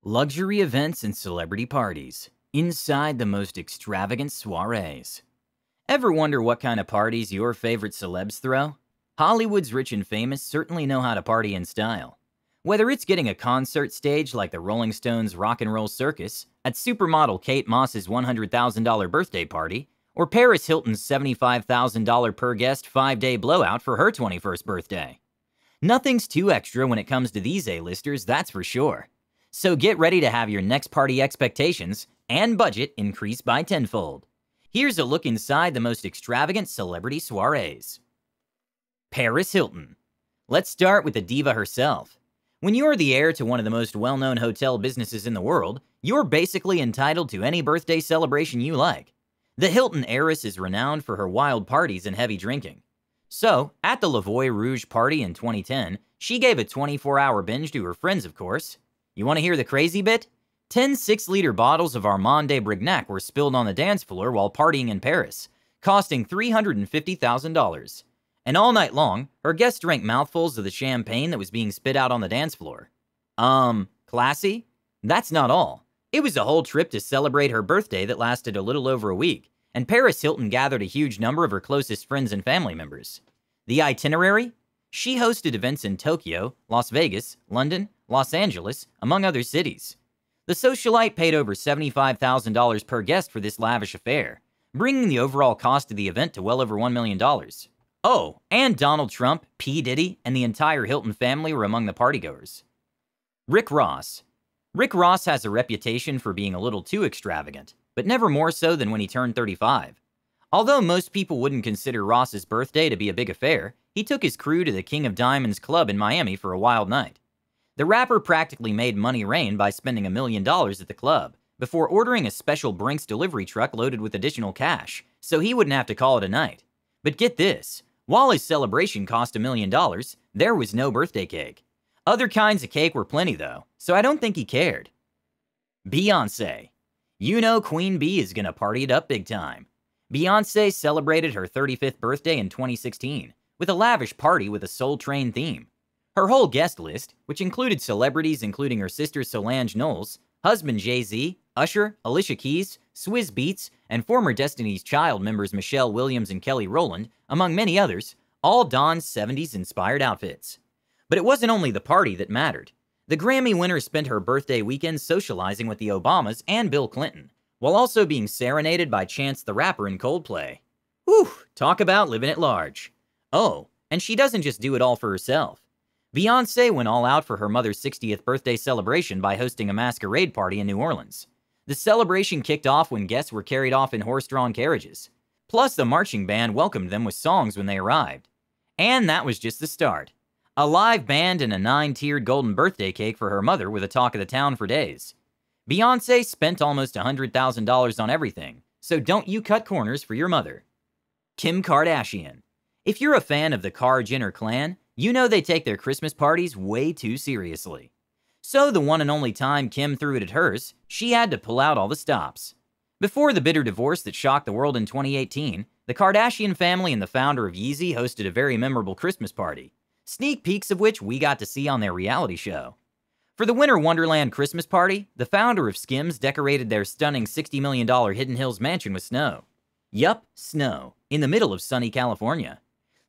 Luxury events and celebrity parties. Inside the most extravagant soirees. Ever wonder what kind of parties your favorite celebs throw? Hollywood's rich and famous certainly know how to party in style. Whether it's getting a concert stage like the Rolling Stones' Rock and Roll Circus, at supermodel Kate Moss's $100,000 birthday party, or Paris Hilton's $75,000 per guest 5-day blowout for her 21st birthday. Nothing's too extra when it comes to these A-listers, that's for sure. So get ready to have your next party expectations and budget increased by tenfold. Here's a look inside the most extravagant celebrity soirees. Paris Hilton. Let's start with the diva herself. When you're the heir to one of the most well-known hotel businesses in the world, you're basically entitled to any birthday celebration you like. The Hilton heiress is renowned for her wild parties and heavy drinking. So, at the Lavoie Rouge party in 2010, she gave a 24-hour binge to her friends, of course. You want to hear the crazy bit? 10 6-liter bottles of Armand de Brignac were spilled on the dance floor while partying in Paris, costing $350,000. And all night long, her guests drank mouthfuls of the champagne that was being spit out on the dance floor. Classy? That's not all. It was a whole trip to celebrate her birthday that lasted a little over a week, and Paris Hilton gathered a huge number of her closest friends and family members. The itinerary? She hosted events in Tokyo, Las Vegas, London, Los Angeles, among other cities. The socialite paid over $75,000 per guest for this lavish affair, bringing the overall cost of the event to well over $1 million. Oh, and Donald Trump, P. Diddy, and the entire Hilton family were among the partygoers. Rick Ross. Rick Ross has a reputation for being a little too extravagant, but never more so than when he turned 35. Although most people wouldn't consider Ross's birthday to be a big affair, he took his crew to the King of Diamonds Club in Miami for a wild night. The rapper practically made money rain by spending $1 million at the club, before ordering a special Brinks delivery truck loaded with additional cash, so he wouldn't have to call it a night. But get this, while his celebration cost $1 million, there was no birthday cake. Other kinds of cake were plenty though, so I don't think he cared. Beyonce. You know Queen Bee is gonna party it up big time. Beyonce celebrated her 35th birthday in 2016 with a lavish party with a Soul Train theme. Her whole guest list, which included celebrities including her sister Solange Knowles, husband Jay-Z, Usher, Alicia Keys, Swizz Beatz, and former Destiny's Child members Michelle Williams and Kelly Rowland, among many others, all donned 70s-inspired outfits. But it wasn't only the party that mattered. The Grammy winner spent her birthday weekend socializing with the Obamas and Bill Clinton, while also being serenaded by Chance the Rapper in Coldplay. Whew, talk about living at large. Oh, and she doesn't just do it all for herself. Beyonce went all out for her mother's 60th birthday celebration by hosting a masquerade party in New Orleans. The celebration kicked off when guests were carried off in horse-drawn carriages. Plus, the marching band welcomed them with songs when they arrived. And that was just the start. A live band and a 9-tiered golden birthday cake for her mother were the talk of the town for days. Beyonce spent almost $100,000 on everything, so don't you cut corners for your mother. Kim Kardashian. If you're a fan of the Jenner clan, you know they take their Christmas parties way too seriously. So the one and only time Kim threw it at hers, she had to pull out all the stops. Before the bitter divorce that shocked the world in 2018, the Kardashian family and the founder of Yeezy hosted a very memorable Christmas party, sneak peeks of which we got to see on their reality show. For the Winter Wonderland Christmas party, the founder of Skims decorated their stunning $60 million Hidden Hills mansion with snow. Yup, snow, in the middle of sunny California.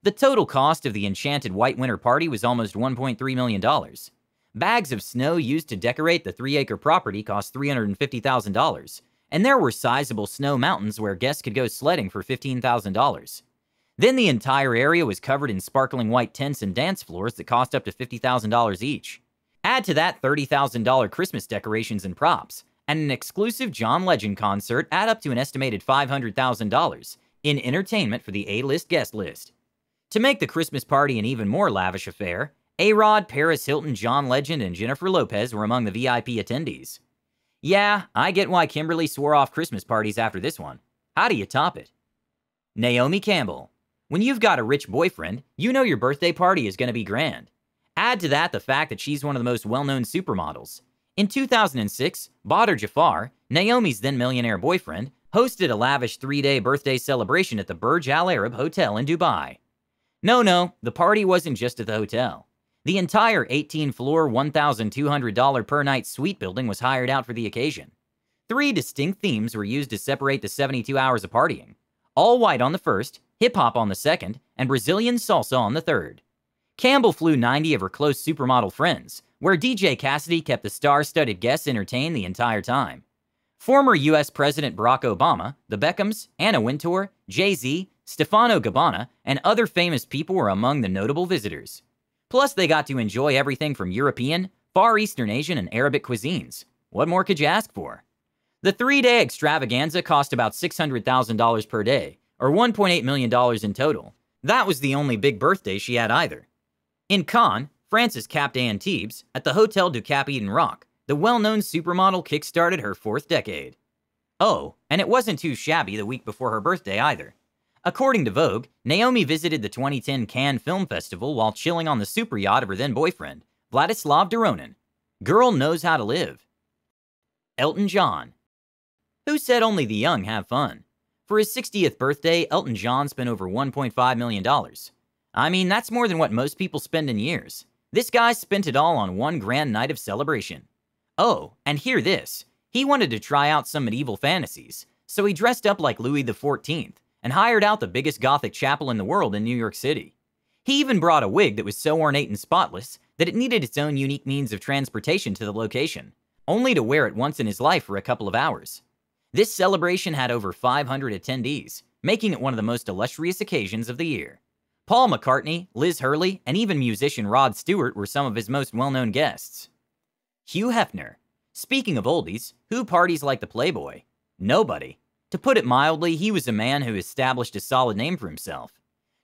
The total cost of the enchanted white winter party was almost $1.3 million. Bags of snow used to decorate the 3-acre property cost $350,000, and there were sizable snow mountains where guests could go sledding for $15,000. Then the entire area was covered in sparkling white tents and dance floors that cost up to $50,000 each. Add to that $30,000 Christmas decorations and props, and an exclusive John Legend concert add up to an estimated $500,000 in entertainment for the A-list guest list. To make the Christmas party an even more lavish affair, A-Rod, Paris Hilton, John Legend, and Jennifer Lopez were among the VIP attendees. Yeah, I get why Kimberly swore off Christmas parties after this one. How do you top it? Naomi Campbell. When you've got a rich boyfriend, you know your birthday party is going to be grand. Add to that the fact that she's one of the most well-known supermodels. In 2006, Badr Jafar, Naomi's then-millionaire boyfriend, hosted a lavish 3-day birthday celebration at the Burj Al Arab Hotel in Dubai. No, the party wasn't just at the hotel. The entire 18-floor, $1,200 per night suite building was hired out for the occasion. 3 distinct themes were used to separate the 72 hours of partying: all white on the first, hip-hop on the second, and Brazilian salsa on the third. Campbell flew 90 of her close supermodel friends, where DJ Cassidy kept the star-studded guests entertained the entire time. Former U.S. President Barack Obama, the Beckhams, Anna Wintour, Jay-Z, Stefano Gabbana, and other famous people were among the notable visitors. Plus, they got to enjoy everything from European, Far Eastern Asian, and Arabic cuisines. What more could you ask for? The 3-day extravaganza cost about $600,000 per day, or $1.8 million in total. That was the only big birthday she had either. In Cannes, Frances capped Antibes at the Hotel du Cap Eden Rock. The well-known supermodel kick-started her 4th decade. Oh, and it wasn't too shabby the week before her birthday either. According to Vogue, Naomi visited the 2010 Cannes Film Festival while chilling on the super yacht of her then-boyfriend, Vladislav Doronin. Girl knows how to live. Elton John. Who said only the young have fun? For his 60th birthday, Elton John spent over $1.5 million. I mean, that's more than what most people spend in years. This guy spent it all on one grand night of celebration. Oh, and hear this. He wanted to try out some medieval fantasies, so he dressed up like Louis XIV and hired out the biggest Gothic chapel in the world in New York City. He even brought a wig that was so ornate and spotless that it needed its own unique means of transportation to the location, only to wear it once in his life for a couple of hours. This celebration had over 500 attendees, making it one of the most illustrious occasions of the year. Paul McCartney, Liz Hurley, and even musician Rod Stewart were some of his most well-known guests. Hugh Hefner. Speaking of oldies, who parties like the Playboy? Nobody. To put it mildly, he was a man who established a solid name for himself.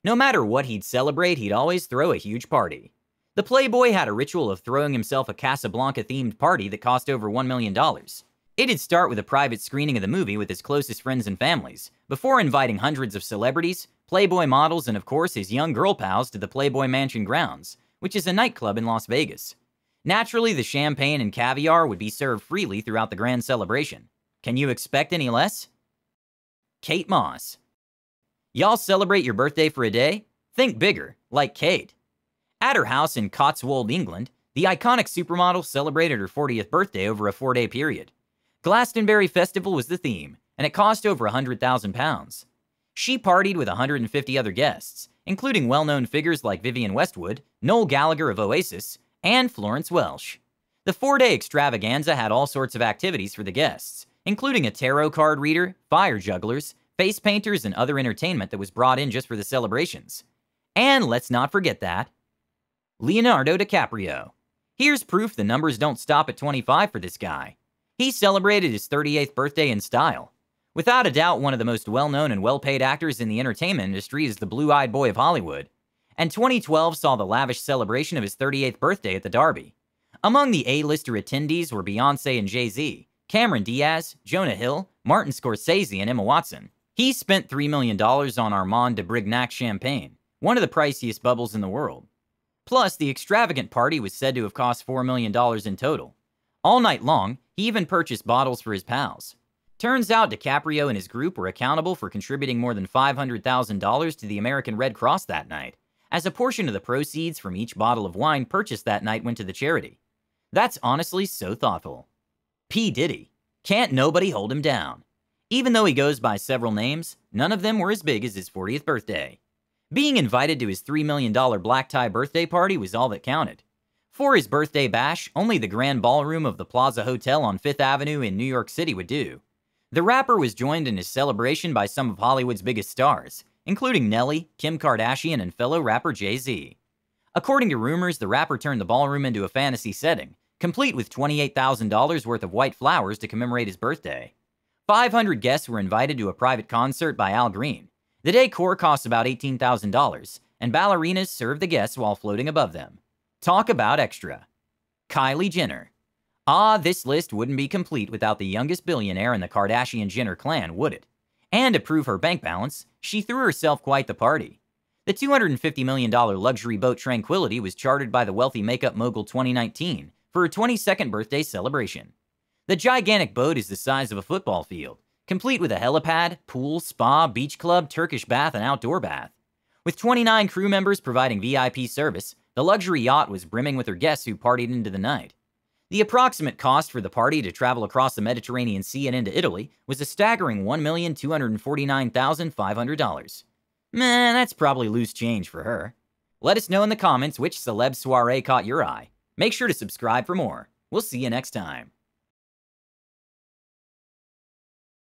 No matter what he'd celebrate, he'd always throw a huge party. The Playboy had a ritual of throwing himself a Casablanca-themed party that cost over $1 million. It'd start with a private screening of the movie with his closest friends and families, before inviting hundreds of celebrities, Playboy models, and of course his young girl pals to the Playboy Mansion grounds, which is a nightclub in Las Vegas. Naturally, the champagne and caviar would be served freely throughout the grand celebration. Can you expect any less? Kate Moss. Y'all celebrate your birthday for a day? Think bigger, like Kate. At her house in Cotswold, England, the iconic supermodel celebrated her 40th birthday over a 4-day period. Glastonbury Festival was the theme, and it cost over £100,000. She partied with 150 other guests, including well-known figures like Vivienne Westwood, Noel Gallagher of Oasis, and Florence Welch. The 4-day extravaganza had all sorts of activities for the guests, including a tarot card reader, fire jugglers, face painters, and other entertainment that was brought in just for the celebrations. And let's not forget that. Leonardo DiCaprio. Here's proof the numbers don't stop at 25 for this guy. He celebrated his 38th birthday in style. Without a doubt, one of the most well-known and well-paid actors in the entertainment industry is the blue-eyed boy of Hollywood. And 2012 saw the lavish celebration of his 38th birthday at the Derby. Among the A-lister attendees were Beyonce and Jay-Z, Cameron Diaz, Jonah Hill, Martin Scorsese, and Emma Watson. He spent $3 million on Armand de Brignac champagne, one of the priciest bubbles in the world. Plus, the extravagant party was said to have cost $4 million in total. All night long, he even purchased bottles for his pals. Turns out DiCaprio and his group were accountable for contributing more than $500,000 to the American Red Cross that night, as a portion of the proceeds from each bottle of wine purchased that night went to the charity. That's honestly so thoughtful. P. Diddy. Can't nobody hold him down. Even though he goes by several names, none of them were as big as his 40th birthday. Being invited to his $3 million black tie birthday party was all that counted. For his birthday bash, only the grand ballroom of the Plaza Hotel on 5th Avenue in New York City would do. The rapper was joined in his celebration by some of Hollywood's biggest stars, including Nelly, Kim Kardashian, and fellow rapper Jay-Z. According to rumors, the rapper turned the ballroom into a fantasy setting, complete with $28,000 worth of white flowers to commemorate his birthday. 500 guests were invited to a private concert by Al Green. The decor cost about $18,000, and ballerinas served the guests while floating above them. Talk about extra. Kylie Jenner. This list wouldn't be complete without the youngest billionaire in the Kardashian-Jenner clan, would it? And to prove her bank balance, she threw herself quite the party. The $250 million luxury boat Tranquility was chartered by the wealthy makeup mogul 2019 for her 22nd birthday celebration. The gigantic boat is the size of a football field, complete with a helipad, pool, spa, beach club, Turkish bath, and outdoor bath. With 29 crew members providing VIP service, The luxury yacht was brimming with her guests who partied into the night. The approximate cost for the party to travel across the Mediterranean Sea and into Italy was a staggering $1,249,500. Man, that's probably loose change for her. Let us know in the comments which celeb soiree caught your eye. Make sure to subscribe for more. We'll see you next time.